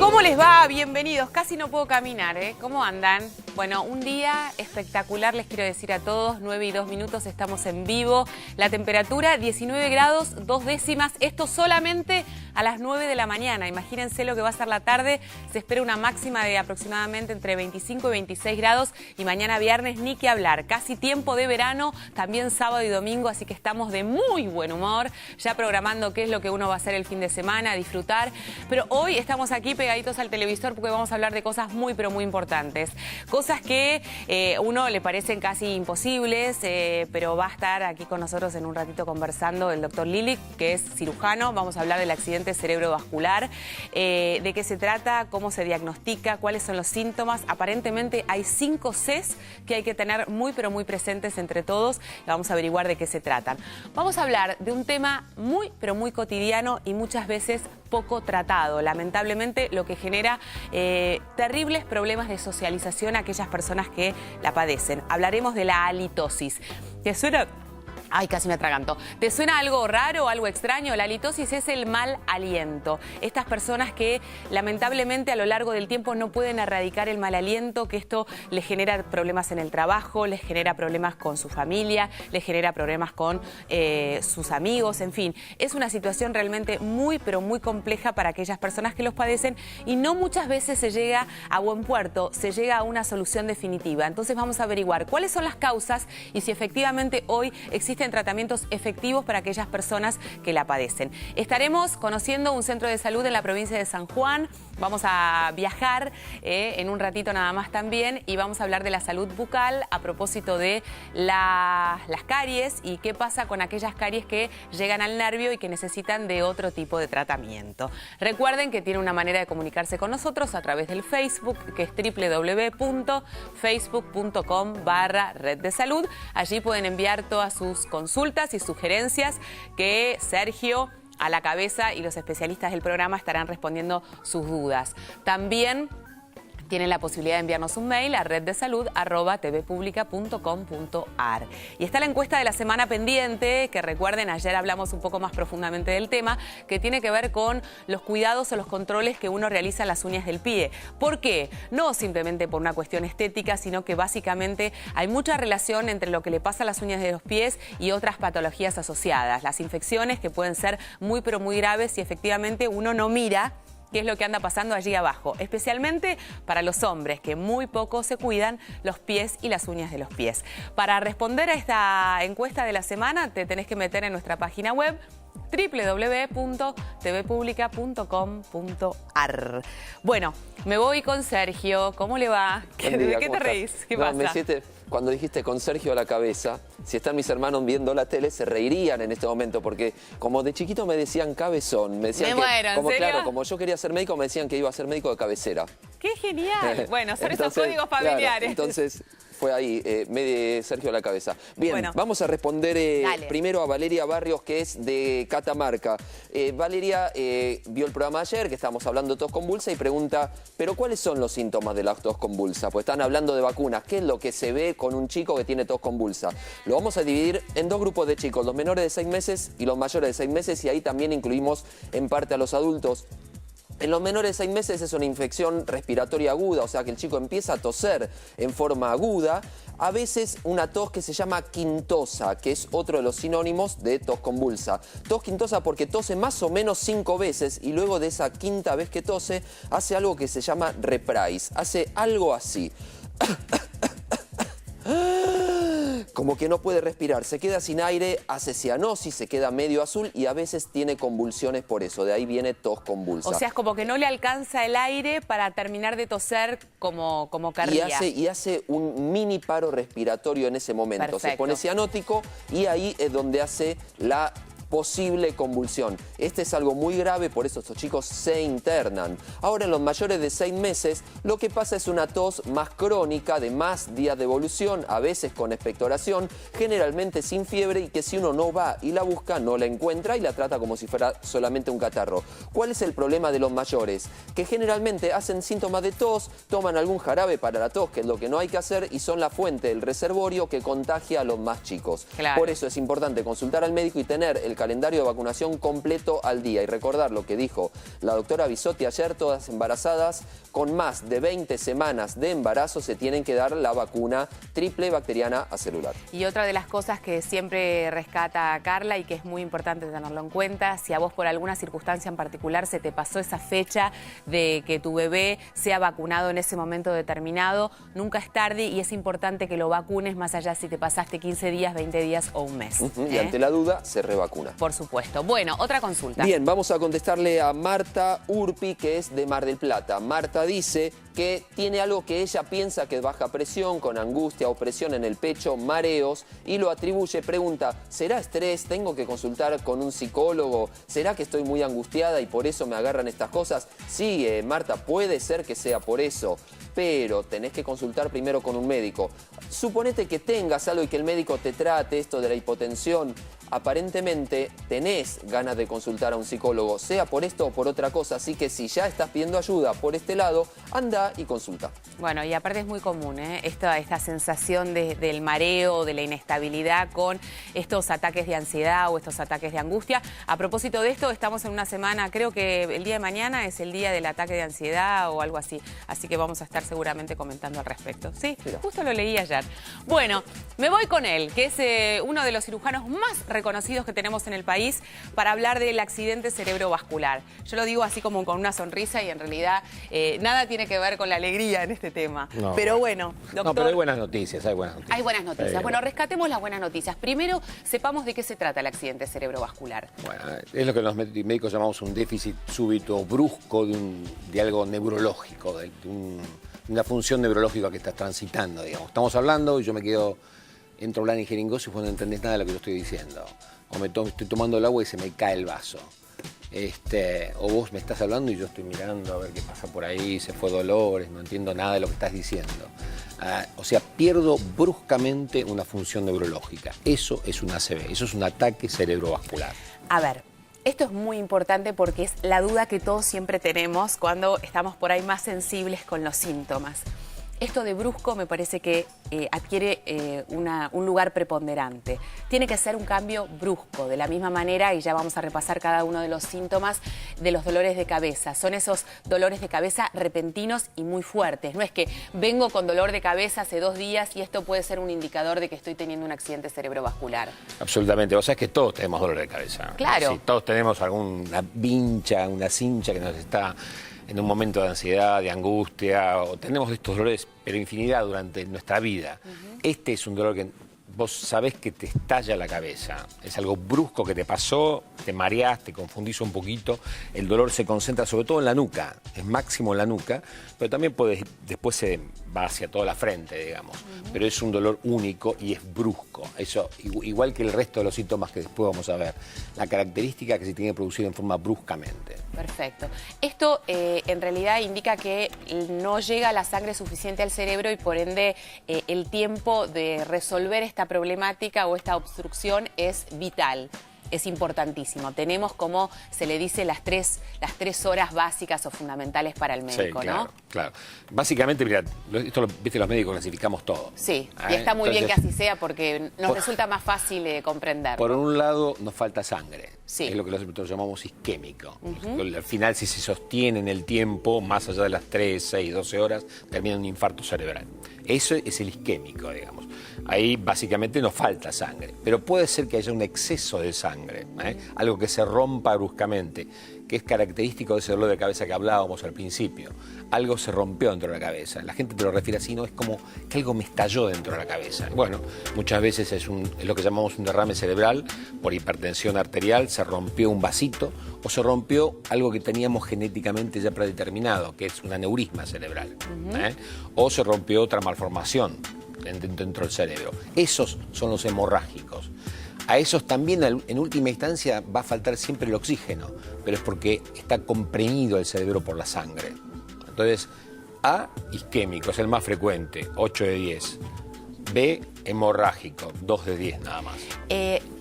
¿Cómo les va? Bienvenidos. Casi no puedo caminar, ¿eh? ¿Cómo andan? Bueno, un día espectacular les quiero decir a todos. 9:02, estamos en vivo. La temperatura 19 grados, 2 décimas. Esto solamente a las 9 de la mañana. Imagínense lo que va a ser la tarde. Se espera una máxima de aproximadamente entre 25 y 26 grados. Y mañana viernes ni que hablar. Casi tiempo de verano, también sábado y domingo. Así que estamos de muy buen humor. Ya programando qué es lo que uno va a hacer el fin de semana, disfrutar. Pero hoy estamos aquí pegaditos al televisor porque vamos a hablar de cosas muy, pero muy importantes. Cosas que uno le parecen casi imposibles, pero va a estar aquí con nosotros en un ratito conversando el doctor Lilich, que es cirujano. Vamos a hablar del accidente cerebrovascular, de qué se trata, cómo se diagnostica, cuáles son los síntomas. Aparentemente hay 5 Cs que hay que tener muy, pero muy presentes entre todos. Vamos a averiguar de qué se tratan. Vamos a hablar de un tema muy, pero muy cotidiano y muchas veces poco tratado. Lamentablemente lo que genera terribles problemas de socialización a aquellas personas que la padecen. Hablaremos de la halitosis. ¿Te suena? Ay, casi me atraganto. ¿Te suena algo raro, algo extraño? La halitosis es el mal aliento. Estas personas que lamentablemente a lo largo del tiempo no pueden erradicar el mal aliento, que esto les genera problemas en el trabajo, les genera problemas con su familia, les genera problemas con sus amigos, en fin. Es una situación realmente muy, pero muy compleja para aquellas personas que los padecen y no muchas veces se llega a buen puerto, se llega a una solución definitiva. Entonces vamos a averiguar cuáles son las causas y si efectivamente hoy existen tratamientos efectivos para aquellas personas que la padecen. Estaremos conociendo un centro de salud en la provincia de San Juan. Vamos a viajar en un ratito nada más también y vamos a hablar de la salud bucal a propósito de las caries y qué pasa con aquellas caries que llegan al nervio y que necesitan de otro tipo de tratamiento. Recuerden que tiene una manera de comunicarse con nosotros a través del Facebook, que es www.facebook.com/Red de Salud. Allí pueden enviar todas sus consultas y sugerencias que Sergio a la cabeza y los especialistas del programa estarán respondiendo sus dudas. También tienen la posibilidad de enviarnos un mail a reddesalud@tvpublica.com.ar. Y está la encuesta de la semana pendiente, que recuerden, ayer hablamos un poco más profundamente del tema, que tiene que ver con los cuidados o los controles que uno realiza en las uñas del pie. ¿Por qué? No simplemente por una cuestión estética, sino que básicamente hay mucha relación entre lo que le pasa a las uñas de los pies y otras patologías asociadas. Las infecciones que pueden ser muy, pero muy graves si efectivamente uno no mira qué es lo que anda pasando allí abajo, especialmente para los hombres que muy poco se cuidan los pies y las uñas de los pies. Para responder a esta encuesta de la semana te tenés que meter en nuestra página web www.tvpublica.com.ar. Bueno, me voy con Sergio. ¿Cómo le va? ¿De qué te reís? ¿Qué pasa? Me hiciste, cuando dijiste con Sergio a la cabeza, si están mis hermanos viendo la tele, se reirían en este momento, porque como de chiquito me decían cabezón. Me decían ¿en serio? Claro, como yo quería ser médico, me decían que iba a ser médico de cabecera. ¡Qué genial! Bueno, son esos códigos familiares. Claro, entonces fue ahí, Sergio a la cabeza. Bien, bueno, vamos a responder primero a Valeria Barrios, que es de Catamarca. Valeria vio el programa ayer, que estábamos hablando de tos convulsa, y pregunta, ¿pero cuáles son los síntomas de la tos convulsa? Pues están hablando de vacunas. ¿Qué es lo que se ve con un chico que tiene tos convulsa? Lo vamos a dividir en 2 grupos de chicos, los menores de 6 meses y los mayores de 6 meses, y ahí también incluimos en parte a los adultos. En los menores de 6 meses es una infección respiratoria aguda, o sea que el chico empieza a toser en forma aguda. A veces una tos que se llama quintosa, que es otro de los sinónimos de tos convulsa. Tos quintosa porque tose más o menos 5 veces y luego de esa quinta vez que tose hace algo que se llama reprise. Hace algo así. Como que no puede respirar, se queda sin aire, hace cianosis, se queda medio azul y a veces tiene convulsiones por eso, de ahí viene tos convulsa. O sea, es como que no le alcanza el aire para terminar de toser como querría. Y hace un mini paro respiratorio en ese momento. Perfecto. Se pone cianótico y ahí es donde hace la posible convulsión. Este es algo muy grave, por eso estos chicos se internan. Ahora en los mayores de 6 meses lo que pasa es una tos más crónica, de más días de evolución, a veces con expectoración, generalmente sin fiebre y que si uno no va y la busca no la encuentra y la trata como si fuera solamente un catarro. ¿Cuál es el problema de los mayores? Que generalmente hacen síntomas de tos, toman algún jarabe para la tos, que es lo que no hay que hacer, y son la fuente del reservorio que contagia a los más chicos. Claro. Por eso es importante consultar al médico y tener el calendario de vacunación completo al día. Y recordar lo que dijo la doctora Bisotti ayer, todas embarazadas con más de 20 semanas de embarazo se tienen que dar la vacuna triple bacteriana acelular. Y otra de las cosas que siempre rescata Carla y que es muy importante tenerlo en cuenta, si a vos por alguna circunstancia en particular se te pasó esa fecha de que tu bebé sea vacunado en ese momento determinado, nunca es tarde y es importante que lo vacunes más allá si te pasaste 15 días, 20 días o un mes. Y ante la duda se revacuna. Por supuesto. Bueno, otra consulta. Bien, vamos a contestarle a Marta Urpi, que es de Mar del Plata. Marta dice que tiene algo que ella piensa que es baja presión, con angustia, opresión en el pecho, mareos, y lo atribuye, pregunta, ¿será estrés? ¿Tengo que consultar con un psicólogo? ¿Será que estoy muy angustiada y por eso me agarran estas cosas? Sí, Marta, puede ser que sea por eso, pero tenés que consultar primero con un médico. Suponete que tengas algo y que el médico te trate esto de la hipotensión. Aparentemente tenés ganas de consultar a un psicólogo, sea por esto o por otra cosa, así que si ya estás pidiendo ayuda por este lado, anda y consulta. Bueno, y aparte es muy común, esta sensación del mareo, de la inestabilidad con estos ataques de ansiedad o estos ataques de angustia. A propósito de esto, estamos en una semana, creo que el día de mañana es el día del ataque de ansiedad o algo así, así que vamos a estar seguramente comentando al respecto. Sí, justo lo leí ayer. Bueno, me voy con él, que es uno de los cirujanos más reconocidos que tenemos en el país para hablar del accidente cerebrovascular. Yo lo digo así como con una sonrisa y en realidad nada tiene que ver con la alegría en este tema. No. Pero bueno, doctor... No, pero hay buenas noticias, hay buenas noticias. Hay buenas noticias. Bueno, rescatemos las buenas noticias. Primero, sepamos de qué se trata el accidente cerebrovascular. Bueno, es lo que los médicos llamamos un déficit súbito brusco de algo neurológico, de una función neurológica que estás transitando, digamos. Estamos hablando y yo me quedo... Entro a hablar en jeringoso y vos no entendés nada de lo que yo estoy diciendo. O estoy tomando el agua y se me cae el vaso. O vos me estás hablando y yo estoy mirando a ver qué pasa por ahí, se fue Dolores, no entiendo nada de lo que estás diciendo. O sea, pierdo bruscamente una función neurológica. Eso es un ACV, eso es un ataque cerebrovascular. A ver, esto es muy importante porque es la duda que todos siempre tenemos cuando estamos por ahí más sensibles con los síntomas. Esto de brusco me parece que adquiere un lugar preponderante. Tiene que ser un cambio brusco, de la misma manera, y ya vamos a repasar cada uno de los síntomas de los dolores de cabeza. Son esos dolores de cabeza repentinos y muy fuertes. No es que vengo con dolor de cabeza hace 2 días y esto puede ser un indicador de que estoy teniendo un accidente cerebrovascular. Absolutamente. Vos sabés que todos tenemos dolor de cabeza. Claro. Sí, todos tenemos alguna vincha, una cincha que nos está... en un momento de ansiedad, de angustia, o tenemos estos dolores, pero infinidad durante nuestra vida. Este es un dolor que vos sabés que te estalla la cabeza. Es algo brusco que te pasó, te mareás, te confundís un poquito. El dolor se concentra sobre todo en la nuca, es máximo en la nuca, pero también después se va hacia toda la frente, digamos. Pero es un dolor único y es brusco. Eso, igual que el resto de los síntomas que después vamos a ver. La característica que se tiene que producir en forma bruscamente. Perfecto. Esto en realidad indica que no llega la sangre suficiente al cerebro y por ende el tiempo de resolver esta problemática o esta obstrucción es vital. Es importantísimo. Tenemos, como se le dice, las tres horas básicas o fundamentales para el médico, sí, claro, ¿no? Claro. Básicamente, mira, esto viste, los médicos clasificamos todo. Sí, y está muy bien que así sea porque nos resulta más fácil comprender. Por un lado, nos falta sangre. Sí. Es lo que nosotros llamamos isquémico. Al final, si se sostiene en el tiempo, más allá de las 3, 6, 12 horas, termina en un infarto cerebral. Eso es el isquémico, digamos. Ahí básicamente nos falta sangre. Pero puede ser que haya un exceso de sangre, algo que se rompa bruscamente, que es característico de ese dolor de cabeza que hablábamos al principio. Algo se rompió dentro de la cabeza. La gente te lo refiere así, no es como que algo me estalló dentro de la cabeza. Bueno, muchas veces es lo que llamamos un derrame cerebral por hipertensión arterial, se rompió un vasito o se rompió algo que teníamos genéticamente ya predeterminado, que es un aneurisma cerebral. O se rompió otra malformación dentro del cerebro. Esos son los hemorrágicos. A esos también, en última instancia, va a faltar siempre el oxígeno, pero es porque está comprimido el cerebro por la sangre. Entonces, A, isquémico, es el más frecuente, 8 de 10. B, hemorrágico, 2 de 10 nada más.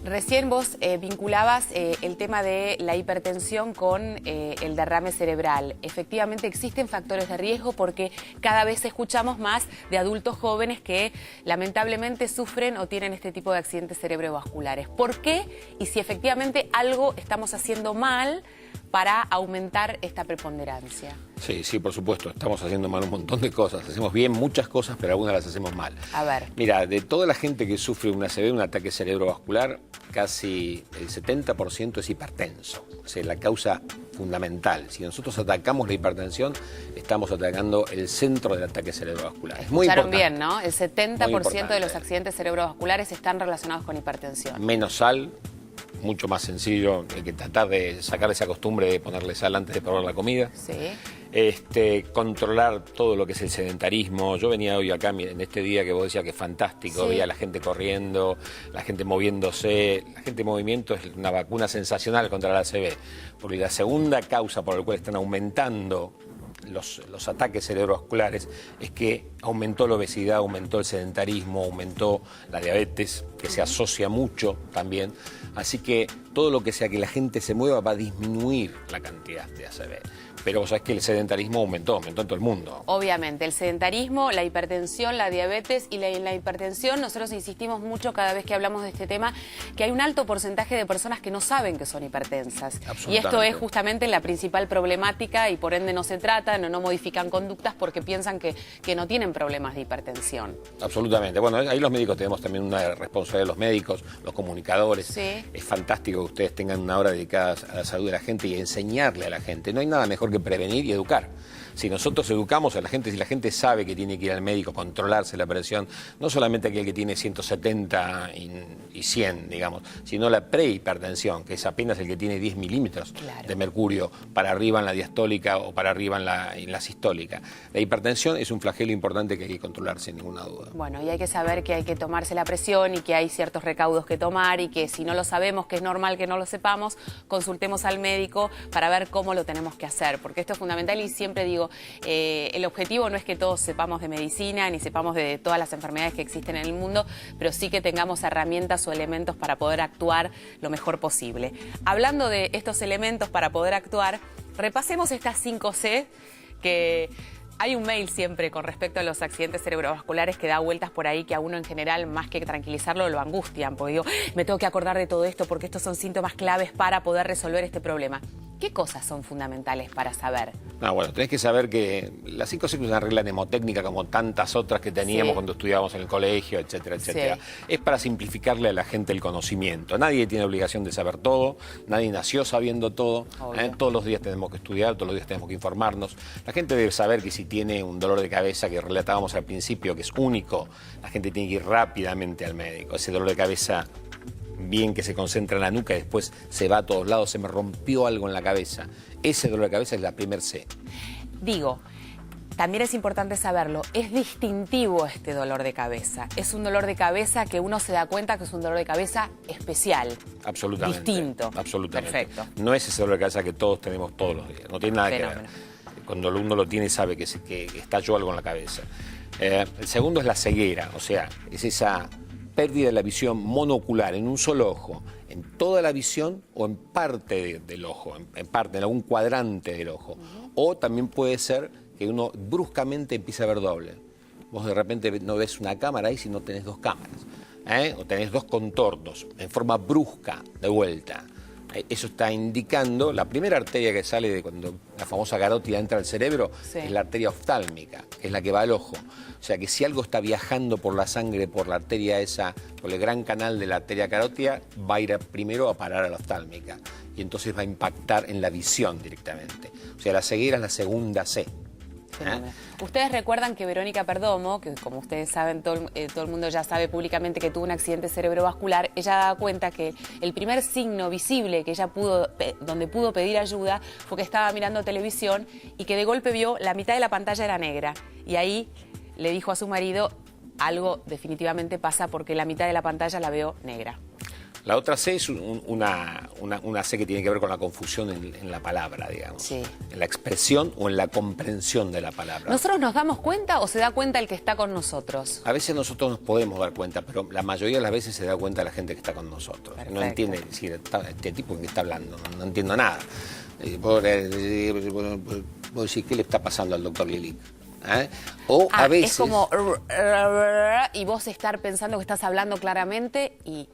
Recién vos vinculabas el tema de la hipertensión con el derrame cerebral. Efectivamente existen factores de riesgo porque cada vez escuchamos más de adultos jóvenes que lamentablemente sufren o tienen este tipo de accidentes cerebrovasculares. ¿Por qué? Y si efectivamente algo estamos haciendo mal para aumentar esta preponderancia. Sí, por supuesto. Estamos haciendo mal un montón de cosas. Hacemos bien muchas cosas, pero algunas las hacemos mal. A ver. Mira, de toda la gente que sufre una ACV, un ataque cerebrovascular, casi el 70% es hipertenso. O sea, la causa fundamental. Si nosotros atacamos la hipertensión, estamos atacando el centro del ataque cerebrovascular. Es muy importante. Escucharon bien, ¿no? El 70% de los accidentes cerebrovasculares están relacionados con hipertensión. Menos sal. Mucho más sencillo que tratar de sacar esa costumbre de ponerle sal antes de probar la comida. Sí. Controlar todo lo que es el sedentarismo. Yo venía hoy acá en este día que vos decías que es fantástico, sí. Veía a la gente corriendo, la gente moviéndose. La gente en movimiento es una vacuna sensacional contra la ACV, porque la segunda causa por la cual están aumentando los ataques cerebrovasculares es que aumentó la obesidad, aumentó el sedentarismo, aumentó la diabetes, que se asocia mucho también. Así que todo lo que sea que la gente se mueva va a disminuir la cantidad de ACV. Pero vos sabés que el sedentarismo aumentó en todo el mundo. Obviamente, el sedentarismo, la hipertensión, la diabetes y la hipertensión, nosotros insistimos mucho cada vez que hablamos de este tema, que hay un alto porcentaje de personas que no saben que son hipertensas. Y esto es justamente la principal problemática y por ende no se tratan o no modifican conductas porque piensan que no tienen problemas de hipertensión. Absolutamente. Bueno, ahí los médicos tenemos también una responsabilidad, los médicos, los comunicadores. Sí. Es fantástico que ustedes tengan una hora dedicada a la salud de la gente y a enseñarle a la gente. No hay nada mejor que prevenir y educar. Si nosotros educamos a la gente, si la gente sabe que tiene que ir al médico, controlarse la presión, no solamente aquel que tiene 170 y 100, digamos, sino la prehipertensión, que es apenas el que tiene 10 milímetros de mercurio para arriba en la diastólica o para arriba en la sistólica. La hipertensión es un flagelo importante que hay que controlar sin ninguna duda. Bueno, y hay que saber que hay que tomarse la presión y que hay ciertos recaudos que tomar y que si no lo sabemos, que es normal que no lo sepamos, consultemos al médico para ver cómo lo tenemos que hacer, porque esto es fundamental y siempre digo, el objetivo no es que todos sepamos de medicina ni sepamos de todas las enfermedades que existen en el mundo, pero sí que tengamos herramientas o elementos para poder actuar lo mejor posible. Hablando de estos elementos para poder actuar, repasemos estas 5C que... Hay un mail siempre con respecto a los accidentes cerebrovasculares que da vueltas por ahí que a uno en general, más que tranquilizarlo, lo angustian. Porque digo, me tengo que acordar de todo esto porque estos son síntomas claves para poder resolver este problema. ¿Qué cosas son fundamentales para saber? Bueno, tenés que saber que la 5C es una regla mnemotécnica como tantas otras que teníamos cuando estudiábamos en el colegio, etcétera, etcétera. Es para simplificarle a la gente el conocimiento. Nadie tiene obligación de saber todo, nadie nació sabiendo todo. Todos los días tenemos que estudiar, todos los días tenemos que informarnos. La gente debe saber que si tiene un dolor de cabeza que relatábamos al principio, que es único, la gente tiene que ir rápidamente al médico. Ese dolor de cabeza bien que se concentra en la nuca y después se va a todos lados, se me rompió algo en la cabeza. Ese dolor de cabeza es la primer C. Digo, también es importante saberlo, es distintivo este dolor de cabeza. Es un dolor de cabeza que uno se da cuenta que es un dolor de cabeza especial. Absolutamente. Distinto. Absolutamente. Perfecto. No es ese dolor de cabeza que todos tenemos todos los días, no tiene nada que ver. Cuando uno lo tiene sabe que estalló algo en la cabeza. El segundo es la ceguera, o sea, es esa pérdida de la visión monocular en un solo ojo, en toda la visión o en parte del ojo, en algún cuadrante del ojo. O también puede ser que uno bruscamente empiece a ver doble. Vos de repente no ves una cámara ahí si no tenés dos cámaras, o tenés dos contornos en forma brusca de vuelta. Eso está indicando, la primera arteria que sale de cuando la famosa carótida entra al cerebro es la arteria oftálmica, que es la que va al ojo. O sea que si algo está viajando por la sangre, por la arteria esa, por el gran canal de la arteria carótida, va a ir primero a parar a la oftálmica y entonces va a impactar en la visión directamente. O sea, la ceguera es la segunda C. Ustedes recuerdan que Verónica Perdomo, que como ustedes saben, todo el mundo ya sabe públicamente que tuvo un accidente cerebrovascular, ella da cuenta que el primer signo visible que ella donde pudo pedir ayuda fue que estaba mirando televisión y que de golpe vio la mitad de la pantalla era negra. Y ahí le dijo a su marido, algo definitivamente pasa porque la mitad de la pantalla la veo negra. La otra C es una C que tiene que ver con la confusión en la palabra, digamos. Sí. En la expresión o en la comprensión de la palabra. ¿Nosotros nos damos cuenta o se da cuenta el que está con nosotros? A veces nosotros nos podemos dar cuenta, pero la mayoría de las veces se da cuenta la gente que está con nosotros. Perfecto. No entiende, decir, este tipo que está hablando, no entiendo nada. Vos decís, ¿qué le está pasando al doctor Lilic? O a veces... Es como... y vos estar pensando que estás hablando claramente y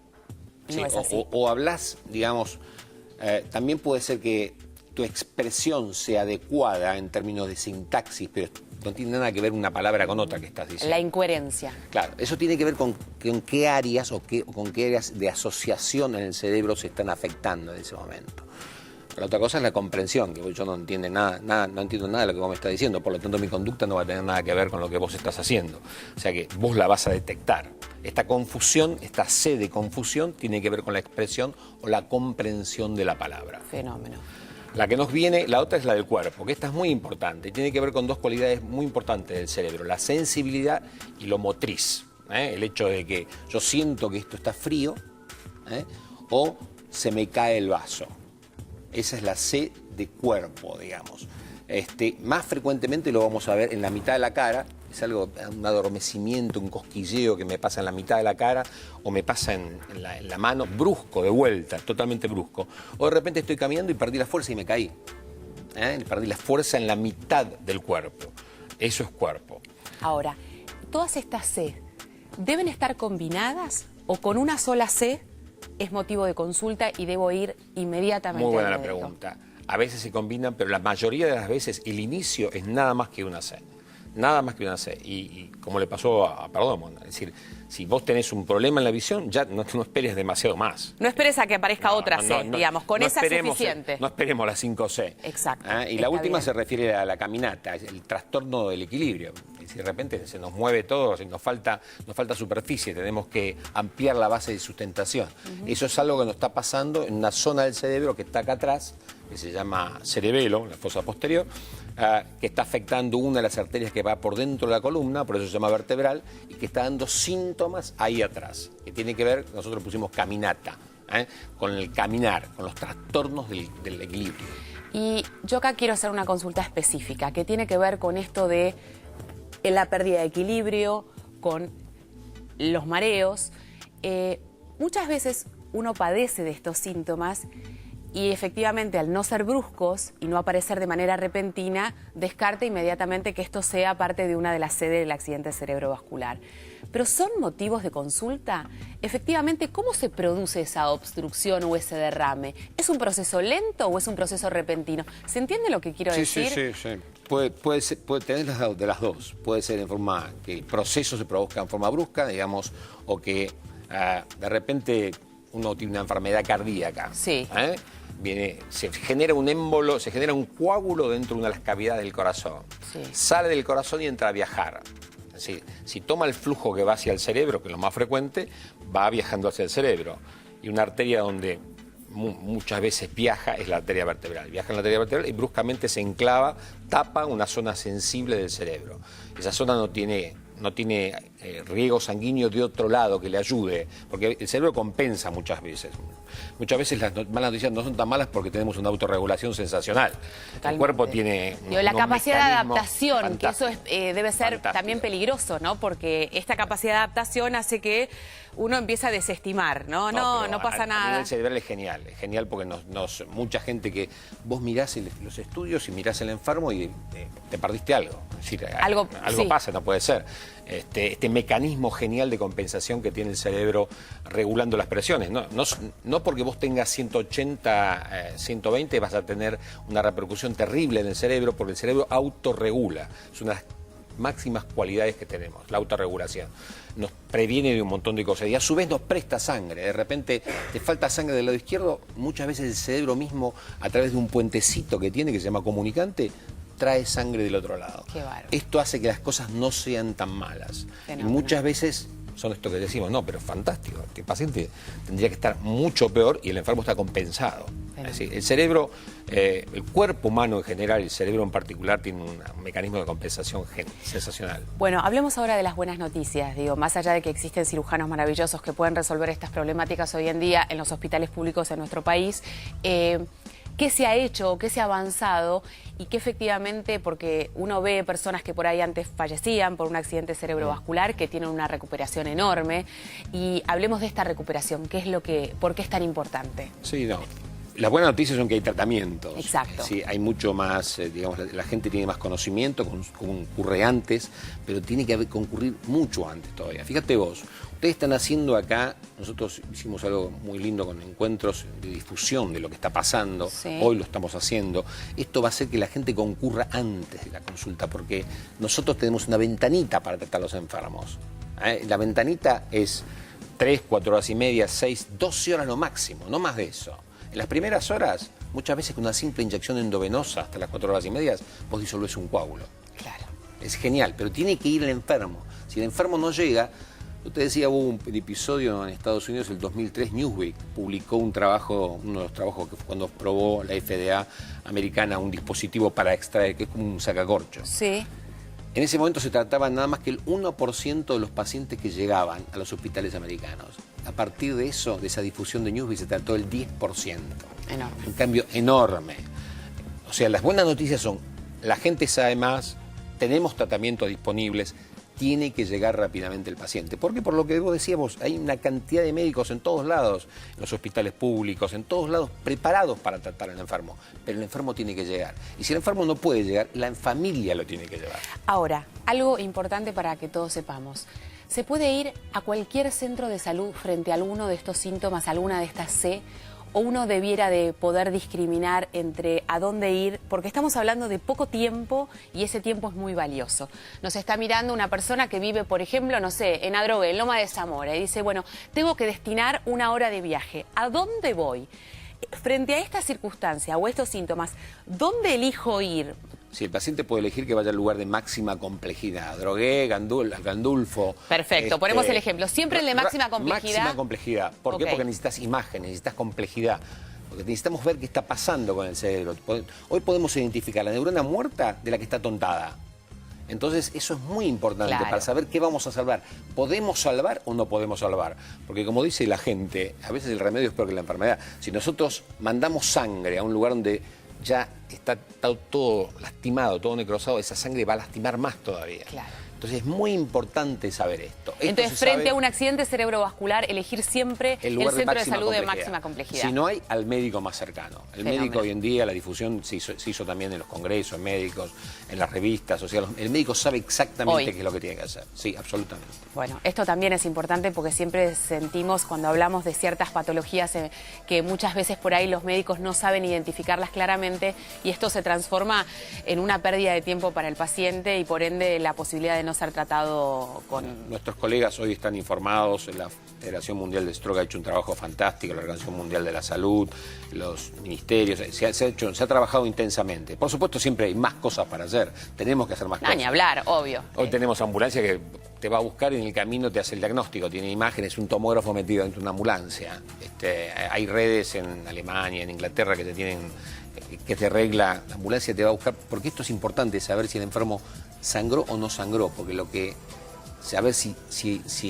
no es así. O hablas, digamos, también puede ser que tu expresión sea adecuada en términos de sintaxis, pero no tiene nada que ver una palabra con otra que estás diciendo. La incoherencia. Claro, eso tiene que ver con qué áreas con qué áreas de asociación en el cerebro se están afectando en ese momento. La otra cosa es la comprensión, que yo no entiendo nada de lo que vos me estás diciendo, por lo tanto mi conducta no va a tener nada que ver con lo que vos estás haciendo. O sea que vos la vas a detectar. Esta confusión, esta C de confusión, tiene que ver con la expresión o la comprensión de la palabra. Fenómeno. La que nos viene, la otra es la del cuerpo, que esta es muy importante. Tiene que ver con dos cualidades muy importantes del cerebro, la sensibilidad y lo motriz. El hecho de que yo siento que esto está frío o se me cae el vaso. Esa es la C de cuerpo, digamos. Más frecuentemente lo vamos a ver en la mitad de la cara. Es algo, un adormecimiento, un cosquilleo que me pasa en la mitad de la cara o me pasa en la mano, brusco, de vuelta, totalmente brusco. O de repente estoy caminando y perdí la fuerza y me caí. Perdí la fuerza en la mitad del cuerpo. Eso es cuerpo. Ahora, todas estas C, ¿deben estar combinadas o con una sola C es motivo de consulta y debo ir inmediatamente? Muy buena al la médico? pregunta. A veces se combinan, pero la mayoría de las veces el inicio es nada más que una C. Nada más que una C. Y como le pasó a Perdomo, es decir, si vos tenés un problema en la visión, ya no esperes demasiado más. No esperes a que aparezca otra C, digamos, con esa es suficiente. No esperemos las 5C. Exacto. Y la última se refiere a la caminata, el trastorno del equilibrio. Si de repente se nos mueve todo, nos falta superficie, tenemos que ampliar la base de sustentación. Eso es algo que nos está pasando en una zona del cerebro que está acá atrás, que se llama cerebelo, la fosa posterior, que está afectando una de las arterias que va por dentro de la columna, por eso se llama vertebral, y que está dando síntomas ahí atrás, que tiene que ver, nosotros pusimos caminata, con el caminar, con los trastornos del equilibrio. Y yo acá quiero hacer una consulta específica, que tiene que ver con esto de la pérdida de equilibrio, con los mareos. Muchas veces uno padece de estos síntomas y efectivamente al no ser bruscos y no aparecer de manera repentina, descarta inmediatamente que esto sea parte de una de las sedes del accidente cerebrovascular. Pero ¿son motivos de consulta? Efectivamente, ¿cómo se produce esa obstrucción o ese derrame? ¿Es un proceso lento o es un proceso repentino? ¿Se entiende lo que quiero decir? Sí. Puede tener de las dos. Puede ser en forma que el proceso se produzca en forma brusca, digamos, o que de repente uno tiene una enfermedad cardíaca. Sí. Se genera un émbolo, se genera un coágulo dentro de una de las cavidades del corazón. Sí. Sale del corazón y entra a viajar. Es decir, si toma el flujo que va hacia el cerebro, que es lo más frecuente, va viajando hacia el cerebro. Y una arteria donde muchas veces viaja es la arteria vertebral. Viaja en la arteria vertebral y bruscamente se enclava, tapa una zona sensible del cerebro. Esa zona no tiene riego sanguíneo de otro lado que le ayude, porque el cerebro compensa muchas veces. Muchas veces las malas noticias no son tan malas porque tenemos una autorregulación sensacional. Totalmente. El cuerpo tiene la capacidad de adaptación, que eso debe ser fantástico. También peligroso, ¿no? Porque esta capacidad de adaptación hace que uno empieza a desestimar, ¿no? No pasa nada. A nivel cerebral es genial porque mucha gente que vos mirás los estudios y mirás el enfermo y te perdiste algo. Es decir, algo sí. pasa, no puede ser. Este mecanismo genial de compensación que tiene el cerebro regulando las presiones. No porque vos tengas 180, 120 vas a tener una repercusión terrible en el cerebro, porque el cerebro autorregula. Es una de las máximas cualidades que tenemos, la autorregulación. Nos previene de un montón de cosas y a su vez nos presta sangre. De repente te falta sangre del lado izquierdo, muchas veces el cerebro mismo, a través de un puentecito que tiene, que se llama comunicante, trae sangre del otro lado. Qué bárbaro. Esto hace que las cosas no sean tan malas. Fenómeno. Y muchas veces son esto que decimos, no, pero fantástico, este paciente tendría que estar mucho peor y el enfermo está compensado. Es decir, el cerebro, el cuerpo humano en general, el cerebro en particular, tiene un mecanismo de compensación sensacional. Bueno, hablemos ahora de las buenas noticias. Digo, más allá de que existen cirujanos maravillosos que pueden resolver estas problemáticas hoy en día en los hospitales públicos en nuestro país, ¿qué se ha hecho, qué se ha avanzado y qué efectivamente, porque uno ve personas que por ahí antes fallecían por un accidente cerebrovascular que tienen una recuperación enorme, y hablemos de esta recuperación, ¿por qué es tan importante? Sí, no. Las buenas noticias son que hay tratamientos. Exacto. Sí, hay mucho más, digamos, la gente tiene más conocimiento, concurre antes, pero tiene que concurrir mucho antes todavía. Fíjate vos, ustedes están haciendo acá, nosotros hicimos algo muy lindo con encuentros de difusión de lo que está pasando, sí. Hoy lo estamos haciendo. Esto va a hacer que la gente concurra antes de la consulta, porque nosotros tenemos una ventanita para tratar a los enfermos. La ventanita es 3, 4 horas y media, 6, 12 horas lo máximo, no más de eso. En las primeras horas, muchas veces con una simple inyección endovenosa hasta las 4 horas y media, vos disolvés un coágulo. Claro. Es genial, pero tiene que ir el enfermo. Si el enfermo no llega, yo te decía, hubo un episodio en Estados Unidos, el 2003, Newsweek publicó un trabajo, uno de los trabajos que fue cuando probó la FDA americana un dispositivo para extraer, que es como un sacacorchos. Sí. En ese momento se trataba nada más que el 1% de los pacientes que llegaban a los hospitales americanos. A partir de eso, de esa difusión de Newsweek, se trató el 10%. Enorme. Un cambio enorme. O sea, las buenas noticias son, la gente sabe más, tenemos tratamientos disponibles, tiene que llegar rápidamente el paciente. Porque por lo que vos decíamos, hay una cantidad de médicos en todos lados, en los hospitales públicos, en todos lados, preparados para tratar al enfermo. Pero el enfermo tiene que llegar. Y si el enfermo no puede llegar, la familia lo tiene que llevar. Ahora, algo importante para que todos sepamos. ¿Se puede ir a cualquier centro de salud frente a alguno de estos síntomas, alguna de estas C? ¿O uno debiera de poder discriminar entre a dónde ir? Porque estamos hablando de poco tiempo y ese tiempo es muy valioso. Nos está mirando una persona que vive, por ejemplo, no sé, en Adrogué, en Loma de Zamora, y dice, bueno, tengo que destinar 1 hora de viaje. ¿A dónde voy? Frente a esta circunstancia o estos síntomas, ¿dónde elijo ir? Si el paciente puede elegir que vaya al lugar de máxima complejidad, Adrogué, Gandulfo. Perfecto, ponemos el ejemplo. Siempre el de máxima complejidad. Máxima complejidad. ¿Por qué? Porque necesitas imágenes, necesitas complejidad. Porque necesitamos ver qué está pasando con el cerebro. Hoy podemos identificar la neurona muerta de la que está tontada. Entonces eso es muy importante para saber qué vamos a salvar. ¿Podemos salvar o no podemos salvar? Porque como dice la gente, a veces el remedio es peor que la enfermedad. Si nosotros mandamos sangre a un lugar donde ya está todo lastimado, todo necrosado, esa sangre va a lastimar más todavía. Claro. Entonces es muy importante saber esto. Entonces, frente a un accidente cerebrovascular, elegir siempre el centro de salud de máxima complejidad. Si no hay, al médico más cercano. El médico hoy en día, la difusión se hizo también en los congresos médicos, en las revistas, o sea, el médico sabe exactamente qué es lo que tiene que hacer. Sí, absolutamente. Bueno, esto también es importante porque siempre sentimos, cuando hablamos de ciertas patologías, que muchas veces por ahí los médicos no saben identificarlas claramente y esto se transforma en una pérdida de tiempo para el paciente y por ende la posibilidad de no ser tratado con... Nuestros colegas hoy están informados, la Federación Mundial de Stroke ha hecho un trabajo fantástico, la Organización Mundial de la Salud, los ministerios, se ha trabajado intensamente. Por supuesto siempre hay más cosas para hacer, tenemos que hacer más cosas. Ni hablar, obvio. Hoy tenemos ambulancia que te va a buscar y en el camino te hace el diagnóstico, tiene imágenes, un tomógrafo metido dentro de una ambulancia. Hay redes en Alemania, en Inglaterra que te arregla, la ambulancia te va a buscar, porque esto es importante, saber si el enfermo sangró o no sangró, porque saber si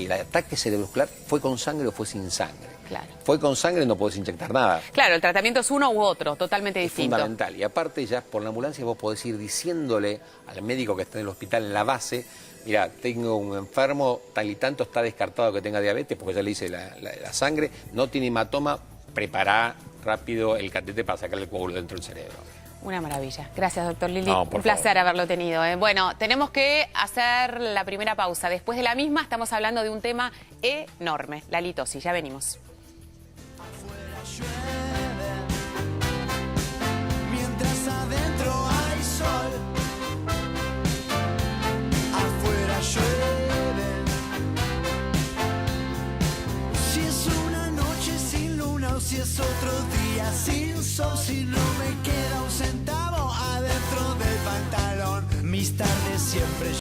el ataque cerebrovascular fue con sangre o fue sin sangre. Claro. Fue con sangre, no podés inyectar nada. Claro, el tratamiento es uno u otro, totalmente distinto. Es fundamental. Y aparte ya por la ambulancia vos podés ir diciéndole al médico que está en el hospital en la base, mira, tengo un enfermo, tal y tanto, está descartado que tenga diabetes, porque ya le hice la sangre, no tiene hematoma, prepará rápido el catéter para sacarle el coágulo dentro del cerebro. Una maravilla. Gracias, doctor Lili. No, un placer haberlo tenido. Bueno, tenemos que hacer la primera pausa. Después de la misma estamos hablando de un tema enorme, la litosis. Ya venimos. Afuera llueve, mientras adentro hay sol. Afuera llueve, si es una noche sin luna o si es otro día sin sol, si no me